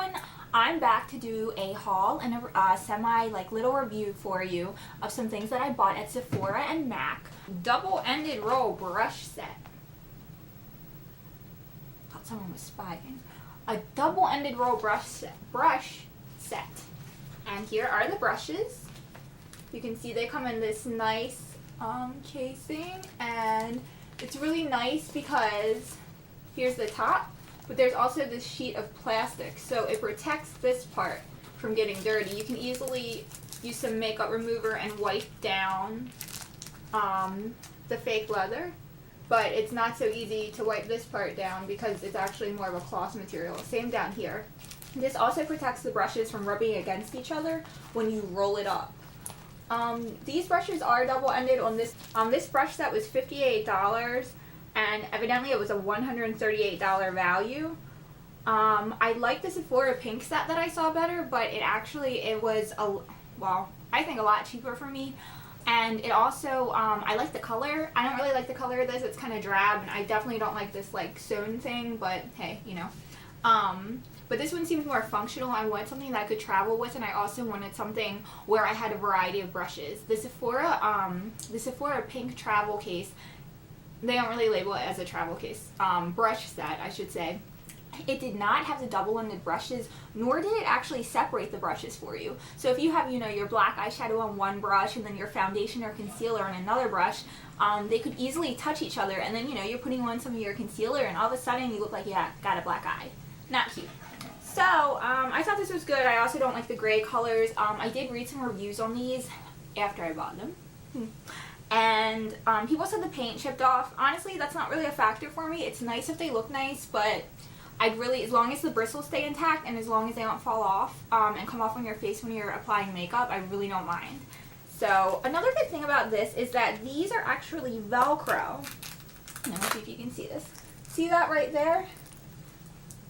everyone, I'm back to do a haul and a semi little review for you of some things that I bought at Sephora and MAC. Double-ended roll brush set. Thought someone was spying. A double-ended roll brush set. And here are the brushes. You can see they come in this nice casing, and it's really nice because here's the top. But there's also this sheet of plastic, so it protects this part from getting dirty. You can easily use some makeup remover and wipe down the fake leather, but it's not so easy to wipe this part down because it's actually more of a cloth material. Same down here. This also protects the brushes from rubbing against each other when you roll it up. These brushes are double-ended. On this brush set was $58. And evidently it was a $138 value. I like the Sephora pink set that I saw better, but it was I think a lot cheaper for me. And it also, I like the color. I don't really like the color of this. It's kind of drab, and I definitely don't like this sewn thing, but hey, you know. But this one seems more functional. I wanted something that I could travel with, and I also wanted something where I had a variety of brushes. The Sephora pink travel case, they don't really label it as a travel case, brush set, I should say. It did not have the double-ended brushes, nor did it actually separate the brushes for you. So if you have, your black eyeshadow on one brush and then your foundation or concealer on another brush, they could easily touch each other, and then, you're putting on some of your concealer, and all of a sudden you look like you got a black eye. Not cute. So, I thought this was good. I also don't like the gray colors. I did read some reviews on these after I bought them. And people said the paint chipped off. Honestly, that's not really a factor for me. It's nice if they look nice, but as long as the bristles stay intact and as long as they don't fall off and come off on your face when you're applying makeup, I really don't mind. So another good thing about this is that these are actually Velcro. Let me see if you can see this. See that right there?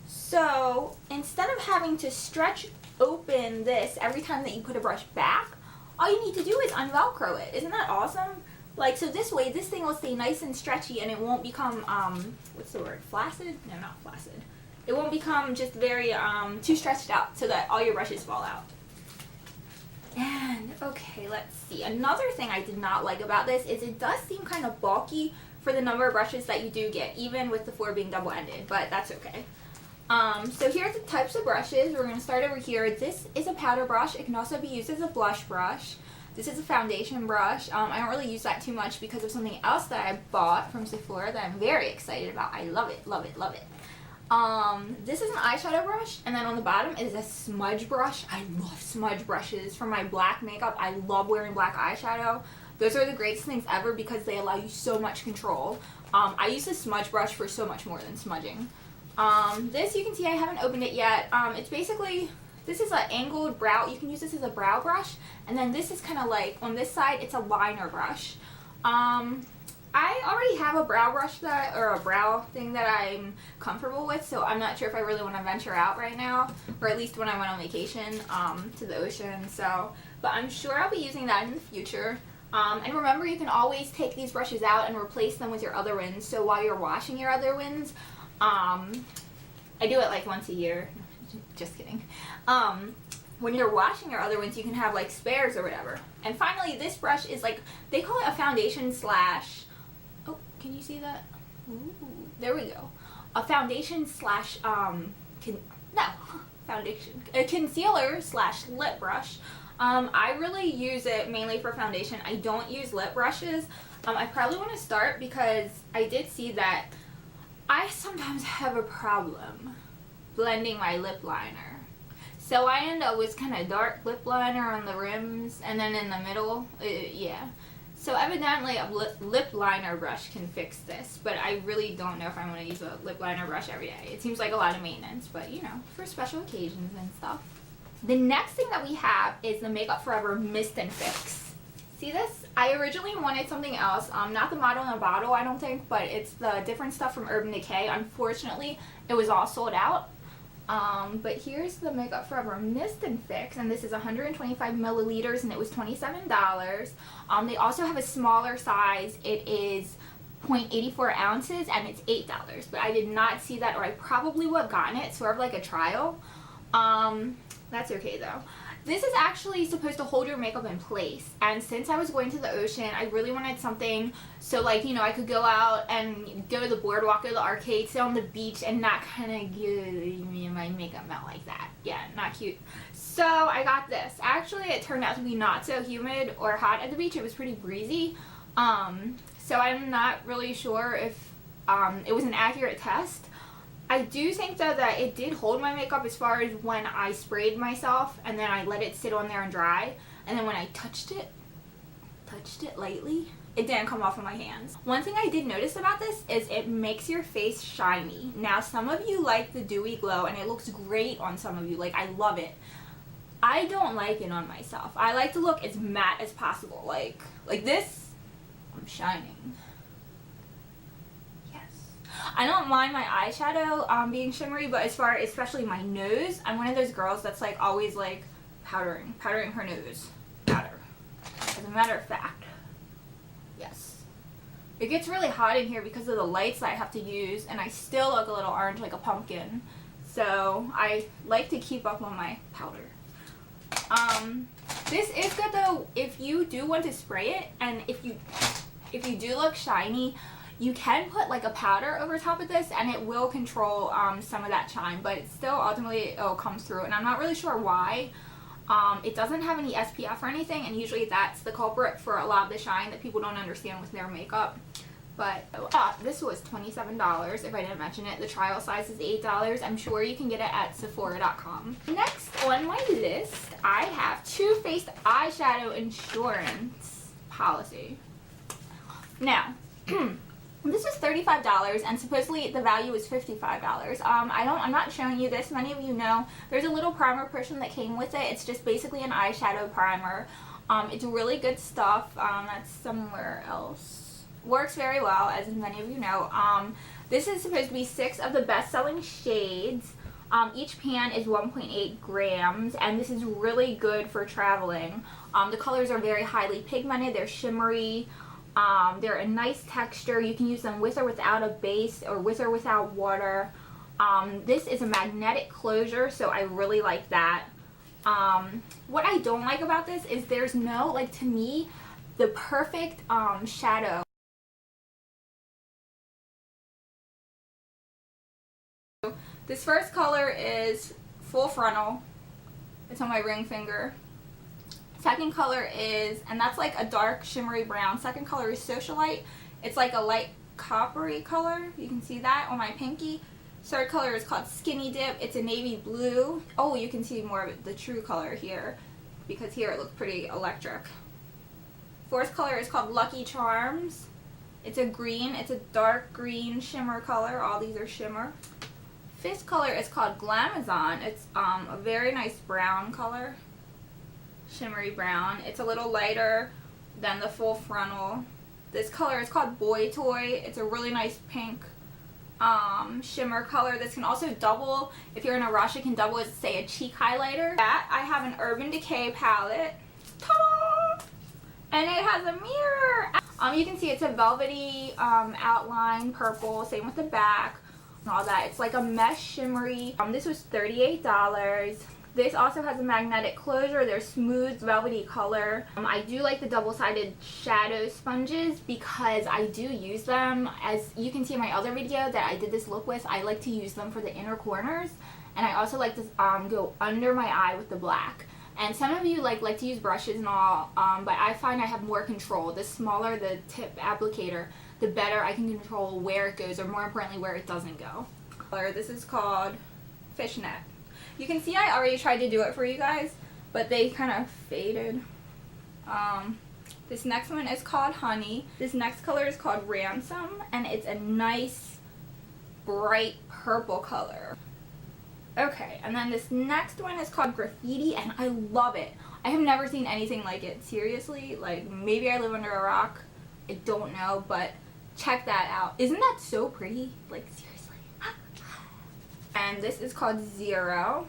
So instead of having to stretch open this every time that you put a brush back, all you need to do is unvelcro it. Isn't that awesome? So this way, this thing will stay nice and stretchy, and it won't become, what's the word, flaccid? No, not flaccid. It won't become just very, too stretched out so that all your brushes fall out. And, okay, let's see. Another thing I did not like about this is it does seem kind of bulky for the number of brushes that you do get, even with the 4 being double-ended, but that's okay. So here are the types of brushes. We're going to start over here. This is a powder brush. It can also be used as a blush brush. This is a foundation brush. I don't really use that too much because of something else that I bought from Sephora that I'm very excited about. I love it, love it, love it. This is an eyeshadow brush, and then on the bottom is a smudge brush. I love smudge brushes for my black makeup. I love wearing black eyeshadow. Those are the greatest things ever because they allow you so much control. I use a smudge brush for so much more than smudging. This, you can see I haven't opened it yet. It's basically, this is an angled brow. You can use this as a brow brush, and then this is kind of on this side, it's a liner brush. I already have a brow brush or a brow thing that I'm comfortable with, so I'm not sure if I really want to venture out right now, or at least when I went on vacation, to the ocean, but I'm sure I'll be using that in the future. And remember, you can always take these brushes out and replace them with your other ones, so while you're washing your other ones, I do it once a year. Just kidding. When you're washing your other ones, you can have spares or whatever. And finally, this brush is they call it a foundation slash, oh, can you see that? Ooh, there we go. A foundation slash, a concealer slash lip brush. I really use it mainly for foundation. I don't use lip brushes. I probably want to start because I did see that I sometimes have a problem blending my lip liner. So I end up with kind of dark lip liner on the rims and then in the middle, yeah. So evidently a lip liner brush can fix this, but I really don't know if I want to use a lip liner brush every day. It seems like a lot of maintenance, but for special occasions and stuff. The next thing that we have is the Makeup Forever Mist Fix. See this? I originally wanted something else, not the model in a bottle, I don't think, but it's the different stuff from Urban Decay. Unfortunately, it was all sold out. But here's the Makeup Forever Mist Fix, and this is 125 milliliters, and it was $27. They also have a smaller size. It is 0.84 ounces, and it's $8. But I did not see that, or I probably would have gotten it, sort of like a trial. That's okay though. This is actually supposed to hold your makeup in place, and since I was going to the ocean, I really wanted something so, like, you know, I could go out and go to the boardwalk, go to the arcade, sit on the beach, and not kind of give me my makeup melt like that. Yeah, not cute. So I got this. Actually, it turned out to be not so humid or hot at the beach. It was pretty breezy. So I'm not really sure if it was an accurate test. I do think though that it did hold my makeup as far as when I sprayed myself and then I let it sit on there and dry, and then when I touched it lightly, it didn't come off of my hands. One thing I did notice about this is it makes your face shiny. Now some of you like the dewy glow and it looks great on some of you, like I love it. I don't like it on myself. I like to look as matte as possible, like this. I'm shining. I don't mind my eyeshadow being shimmery, but as far, especially my nose, I'm one of those girls that's like always like powdering her nose. Powder. As a matter of fact. Yes. It gets really hot in here because of the lights that I have to use, and I still look a little orange like a pumpkin. So I like to keep up on my powder. This is good though if you do want to spray it, and if you do look shiny, you can put like a powder over top of this and it will control some of that shine, but it still ultimately comes through, and I'm not really sure why. It doesn't have any SPF or anything, and usually that's the culprit for a lot of the shine that people don't understand with their makeup. But this was $27 if I didn't mention it. The trial size is $8. I'm sure you can get it at Sephora.com. Next on my list, I have Too Faced Eyeshadow Insurance Policy. Now, this was $35 and supposedly the value is $55. I'm not showing you this. Many of you know there's a little primer portion that came with it. It's just basically an eyeshadow primer. It's really good stuff. That's somewhere else. Works very well, as many of you know. This is supposed to be 6 of the best-selling shades. Each pan is 1.8 grams, and this is really good for traveling. The colors are very highly pigmented. They're shimmery. They're a nice texture. You can use them with or without a base or with or without water. This is a magnetic closure, so I really like that. What I don't like about this is there's no, like, to me, the perfect shadow. This first color is Full Frontal. It's on my ring finger. Second color is, and that's like a dark shimmery brown. Second color is Socialite. It's like a light coppery color. You can see that on my pinky. Third color is called Skinny Dip. It's a navy blue. Oh, you can see more of the true color here, because here it looks pretty electric. Fourth color is called Lucky Charms. It's a green. It's a dark green shimmer color. All these are shimmer. Fifth color is called Glamazon. It's a very nice brown color. Shimmery brown. It's a little lighter than the Full Frontal. This color is called Boy Toy. It's a really nice pink shimmer color. This can also double, if you're in a rush, it can double as, say, a cheek highlighter. That, I have an Urban Decay palette. Ta-da! And it has a mirror. You can see it's a velvety outline purple. Same with the back and all that. It's like a mesh shimmery. This was $38. This also has a magnetic closure. They're smooth, velvety color. I do like the double-sided shadow sponges because I do use them. As you can see in my other video that I did this look with, I like to use them for the inner corners. And I also like to go under my eye with the black. And some of you like to use brushes and all, but I find I have more control. The smaller the tip applicator, the better I can control where it goes, or more importantly, where it doesn't go. This is called Fishnet. You can see I already tried to do it for you guys, but they kind of faded. This next one is called Honey. This next color is called Ransom, and it's a nice bright purple color. Okay, and then this next one is called Graffiti, and I love it. I have never seen anything like it. Seriously, like, maybe I live under a rock. I don't know, but check that out. Isn't that so pretty? Like, seriously. And this is called Zero.